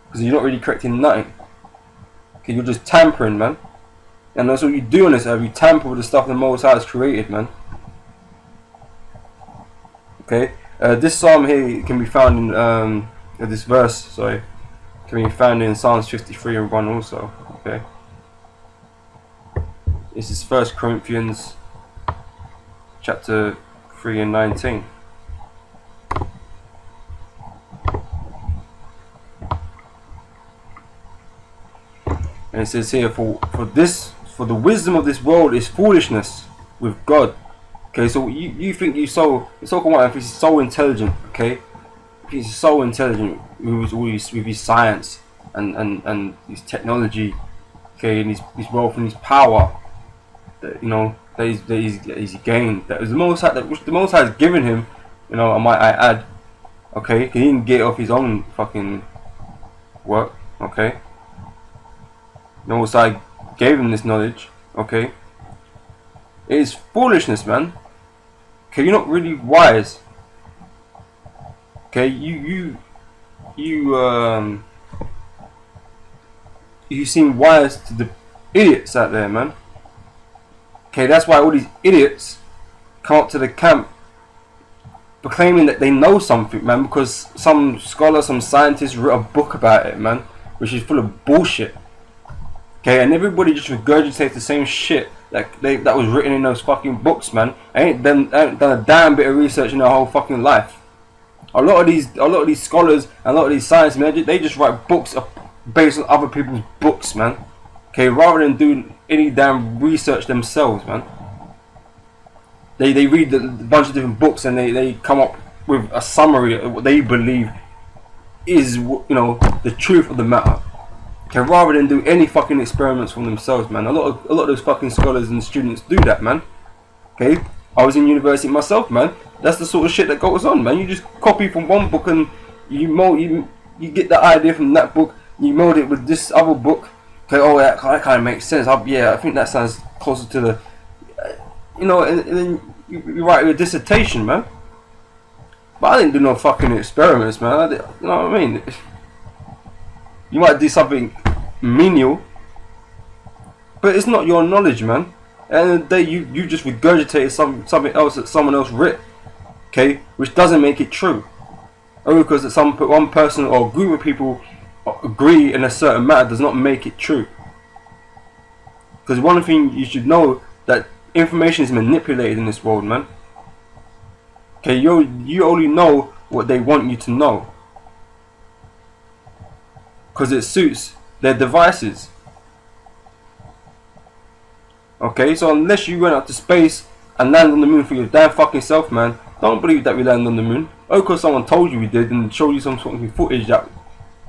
because you're not really correcting nothing. Okay, you're just tampering, man. And that's what you do on this earth. You tamper with the stuff the Most High has created, man. Okay, this psalm here can be found in this verse. Sorry, can be found in Psalms 53 and 1 also. Okay, this is 1 Corinthians chapter 3 and 19. And it says here, for the wisdom of this world is foolishness with God. Okay, so you think you're so he's so intelligent, okay? He's so intelligent with his science and his technology, okay, and his wealth and his power, that he's gained. That was the Most High, which the Most High has given him, I might add, okay? He didn't get it off his own fucking work, okay? The Most High gave him this knowledge, okay? It is foolishness, man. Okay, you're not really wise. Okay, you seem wise to the idiots out there, man. Okay, that's why all these idiots come up to the camp proclaiming that they know something, man, because some scholar, some scientist wrote a book about it, man, which is full of bullshit. Okay, and everybody just regurgitates the same shit that was written in those fucking books, man. Ain't done a damn bit of research in their whole fucking life. A lot of these scholars and a lot of these science men, they just write books based on other people's books, man. Okay, rather than doing any damn research themselves, man. They read a bunch of different books and they come up with a summary of what they believe is, the truth of the matter. Okay, rather than do any fucking experiments from themselves, man. A lot of those fucking scholars and students do that, man. Okay, I was in university myself, man. That's the sort of shit that goes on, man. You just copy from one book and you get the idea from that book. You mold it with this other book. Okay, oh, that kind of makes sense. Yeah, I think that sounds closer to the, and then you write your dissertation, man. But I didn't do no fucking experiments, man. You know what I mean? You might do something menial, but it's not your knowledge, man. At the end of the day, you just regurgitated something else that someone else writ, okay, which doesn't make it true. Only because one person or a group of people agree in a certain matter does not make it true. Because one thing you should know, that information is manipulated in this world, man. Okay, you only know what they want you to know, because it suits their devices. Okay, so unless you went out to space and land on the moon for your damn fucking self, man, don't believe that we landed on the moon. Oh, because someone told you we did and showed you some sort of footage that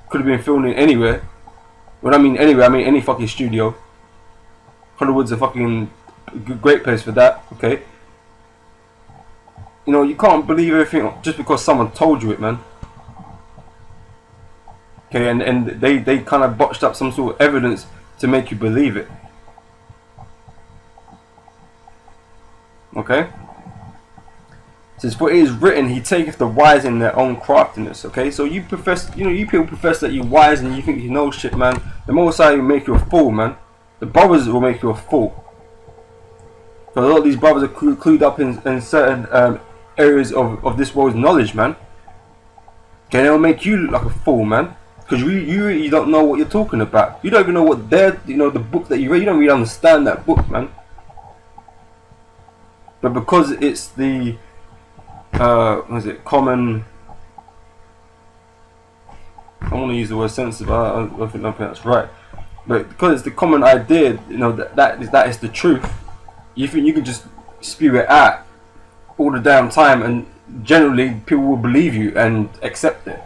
could have been filmed in anywhere. When I mean anywhere, I mean any fucking studio. Hollywood's a fucking great place for that, okay? You can't believe everything just because someone told you it, man. Okay, and they kind of botched up some sort of evidence to make you believe it. Okay? It says, for it is written, he taketh the wise in their own craftiness. Okay, so you people profess that you're wise and you think you know shit, man. The Most High will make you a fool, man. The brothers will make you a fool. Because a lot of these brothers are clued up in certain areas of this world's knowledge, man. Okay, they'll make you look like a fool, man. Because you don't know what you're talking about. You don't even know what the book that you read, you don't really understand that book, man. But because it's the, common, I want to use the word sensitive, I don't think that's right. But because it's the common idea, that is the truth, you think you can just spew it out all the damn time and generally people will believe you and accept it.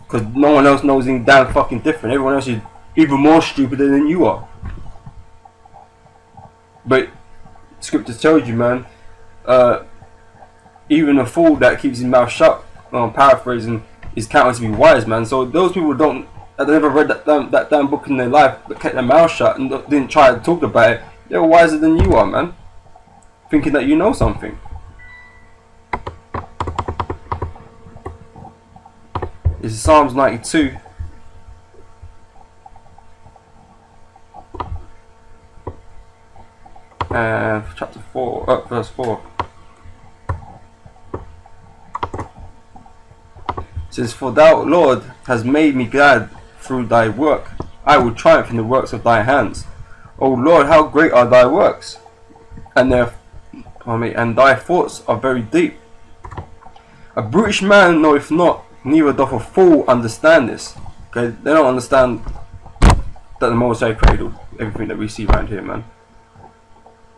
Because no one else knows anything damn fucking different. Everyone else is even more stupid than you are. But scripture tells you, man, even a fool that keeps his mouth shut, paraphrasing, is counted to be wise, man. So those people that never read that damn book in their life, but kept their mouth shut and didn't try to talk about it, they're wiser than you are, man. Thinking that you know something. This is Psalms 92 and chapter 4, verse 4. It says, "For thou, Lord, hast made me glad through thy work. I will triumph in the works of thy hands. O Lord, how great are thy works, and thy thoughts are very deep. A brutish man knoweth not, neither doth a fool understand this." Okay, they don't understand that the Most High created everything that we see around here, man.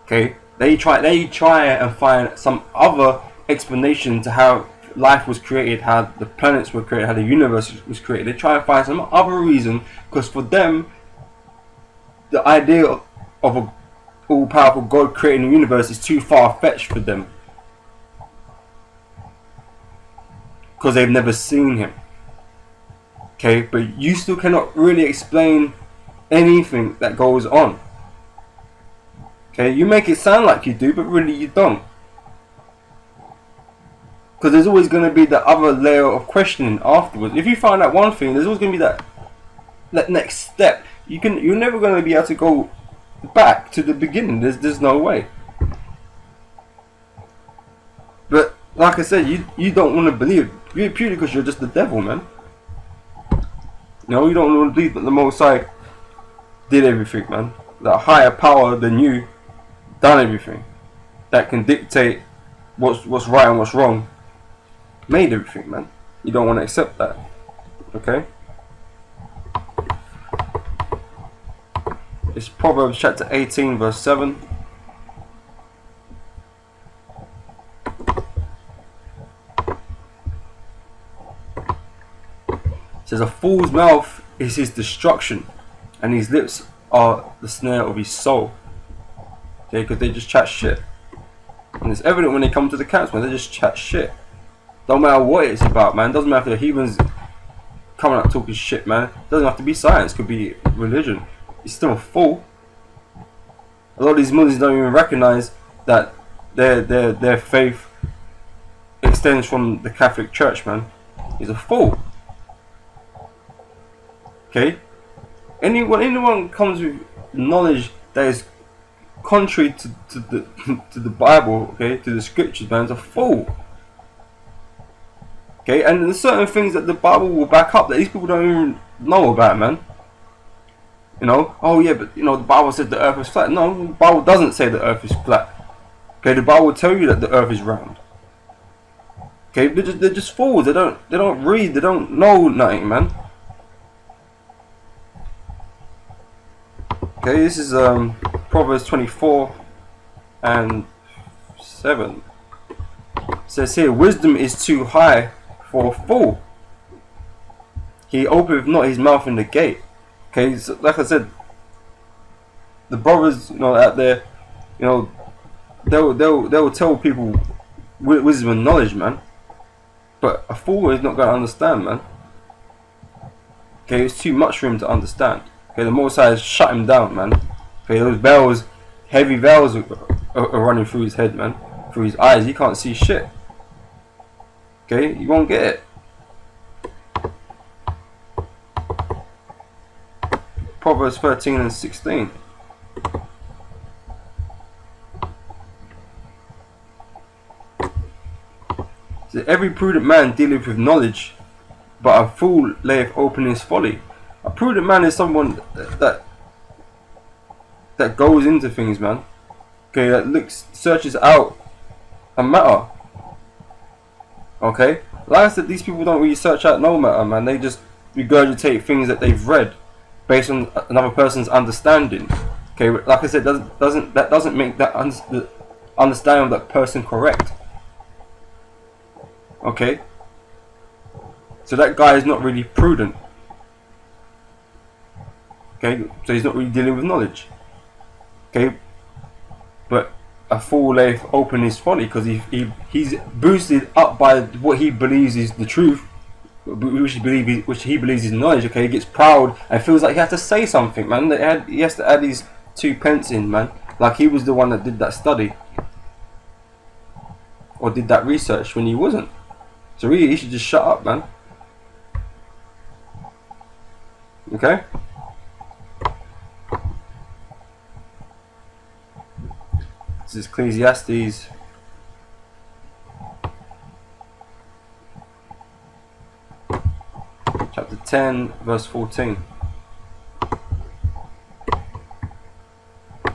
Okay, they try and find some other explanation to how life was created, how the planets were created, how the universe was created. They try and find some other reason, because for them, the idea of a all-powerful God creating the universe is too far-fetched for them, because they've never seen him. Okay, but you still cannot really explain anything that goes on. Okay, you make it sound like you do, but really you don't. Because there's always going to be the other layer of questioning afterwards. If you find out one thing, there's always going to be that next step. You're never going to be able to go back to the beginning. There's no way. But like I said, you don't want to believe it purely because you're just the devil, man. You don't want to believe that the Most High did everything, man. That higher power than you done everything. That can dictate what's right and what's wrong. Made everything, man. You don't want to accept that. Okay? It's Proverbs chapter 18 verse 7. It says, "A fool's mouth is his destruction, and his lips are the snare of his soul." Okay, because they just chat shit. And it's evident when they come to the camps, man, they just chat shit. Don't matter what it's about, man. Doesn't matter if the heathens coming out talking shit, man. Doesn't have to be science, could be religion. He's still a fool. A lot of these Muslims don't even recognize that their faith extends from the Catholic Church, man. He's a fool. Okay? Anyone comes with knowledge that is contrary to the Bible, okay, to the scriptures, man, is a fool. Okay, and there's certain things that the Bible will back up that these people don't even know about, man. Oh yeah, but the Bible said the earth is flat. No, the Bible doesn't say the earth is flat. Okay, the Bible will tell you that the earth is round. Okay, they're just fools. They don't read. They don't know nothing, man. Okay, this is Proverbs 24 and 7. It says here, "Wisdom is too high for a fool. He openeth not his mouth in the gate." Okay, so like I said, the brothers, out there, they'll tell people wisdom and knowledge, man. But a fool is not going to understand, man. Okay, it's too much for him to understand. Okay, the Most High has shut him down, man. Okay, those veils, heavy veils are running through his head, man. Through his eyes, he can't see shit. Okay, you won't get it. Proverbs 13 and 16. So, "Every prudent man dealeth with knowledge, but a fool layeth open his folly." A prudent man is someone that goes into things, man. Okay, that searches out a matter. Okay, like I said, these people don't really search out no matter, man. They just regurgitate things that they've read based on another person's understanding. Okay, like I said, that doesn't make the understanding of that person correct. Okay, so that guy is not really prudent. Okay, so he's not really dealing with knowledge. Okay, but a fool layeth open his folly, because he's boosted up by what he believes is the truth, which he believes is knowledge. Okay, he gets proud and feels like he has to say something, man. He has to add these 2 pence in, man, like he was the one that did that study or did that research when he wasn't. So really, he should just shut up, man. Okay. This is Ecclesiastes chapter 10 verse 14. It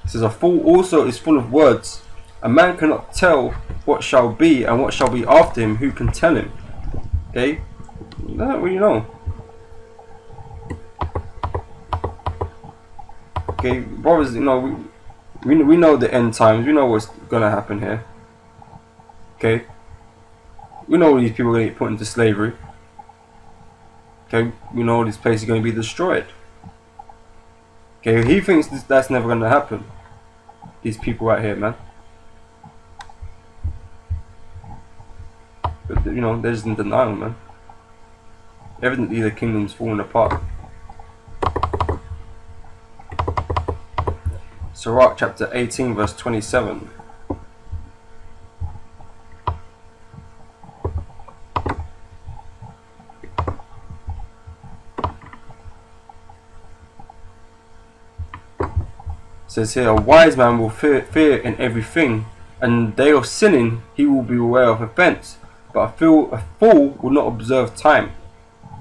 says, a fool also is full of words. A man cannot tell what shall be and what shall be after him. Who can tell him? Okay? I don't really know. Okay, brothers, you know, we know the end times. We know what's gonna happen here. Okay? We know these people are gonna get put into slavery. Okay? We know this place is gonna be destroyed. Okay? He thinks that's never gonna happen. These people right here, man. But you know, they're just in denial, man. Evidently the kingdom's falling apart. Sirach chapter 18 verse 27. It says here, a wise man will fear in everything, and the day of sinning he will be aware of offense, but a fool will not observe time.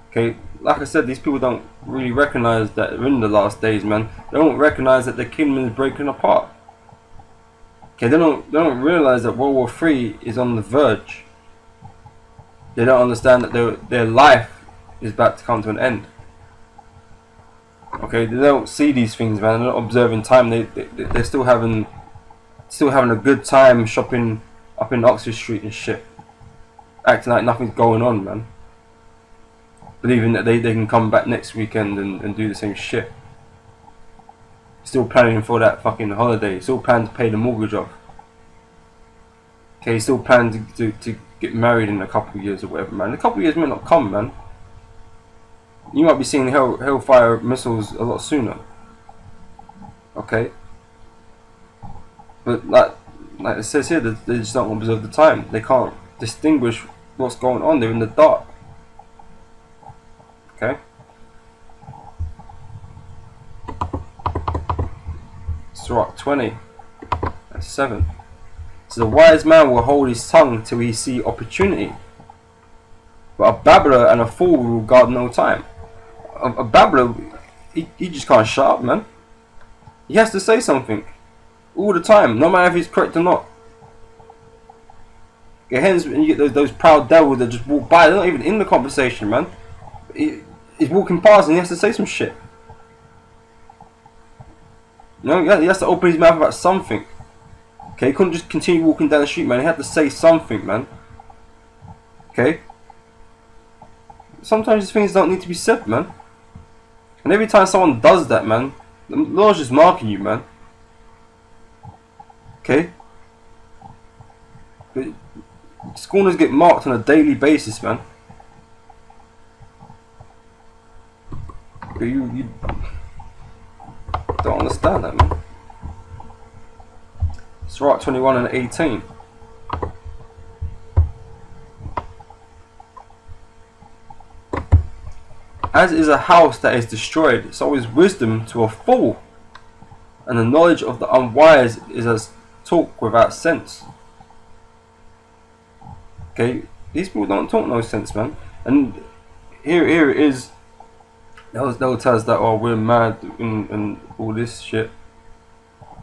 Okay, like I said, these people don't really recognize that we're in the last days, man. They don't recognize that the kingdom is breaking apart. Okay, they don't realize that World War III is on the verge. They don't understand that their life is about to come to an end. Okay, they don't see these things, man. They're not observing time. They're still having a good time shopping up in Oxford Street and shit, acting like nothing's going on, man. Believing that they can come back next weekend and do the same shit. Still planning for that fucking holiday. Still planning to pay the mortgage off. Okay, still planning to get married in a couple of years or whatever, man. A couple of years may not come, man. You might be seeing Hellfire missiles a lot sooner. Okay? But like it says here, they just don't observe the time. They can't distinguish what's going on. They're in the dark. Okay? Sirach 20 and 7. So the wise man will hold his tongue till he see opportunity, but a babbler and a fool will guard no time. A babbler, he just can't shut up, man. He has to say something all the time, no matter if he's correct or not. Okay, hence when you get those proud devils that just walk by, they're not even in the conversation, man. He's walking past and he has to say some shit. You know, he has to open his mouth about something. Okay, he couldn't just continue walking down the street, man. He had to say something, man. Okay? Sometimes these things don't need to be said, man. And every time someone does that, man, the Lord's just marking you, man. Okay? But scorners get marked on a daily basis, man. But you don't understand that, man. Sirach 21 and 18. As is a house that is destroyed, so is wisdom to a fool, and the knowledge of the unwise is as talk without sense. Okay, these people don't talk no sense, man. And here it is. They'll tell us that, oh, we're mad and all this shit.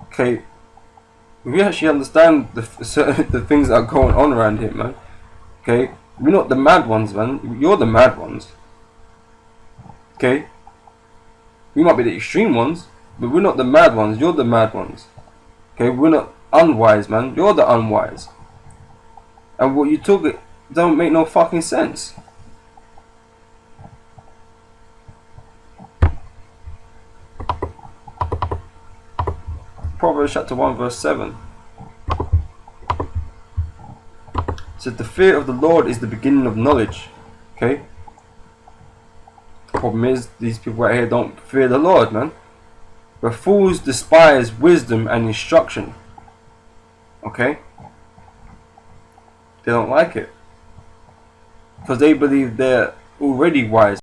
Okay, we actually understand the things that are going on around here, man. Okay, we're not the mad ones, man. You're the mad ones. Okay, we might be the extreme ones, but we're not the mad ones. You're the mad ones. Okay, we're not unwise, man. You're the unwise. And what you talk don't make no fucking sense. Proverbs chapter 1 verse 7. It says, the fear of the Lord is the beginning of knowledge. Okay? The problem is, these people right here don't fear the Lord, man. But fools despise wisdom and instruction. Okay? They don't like it. Because they believe they're already wise.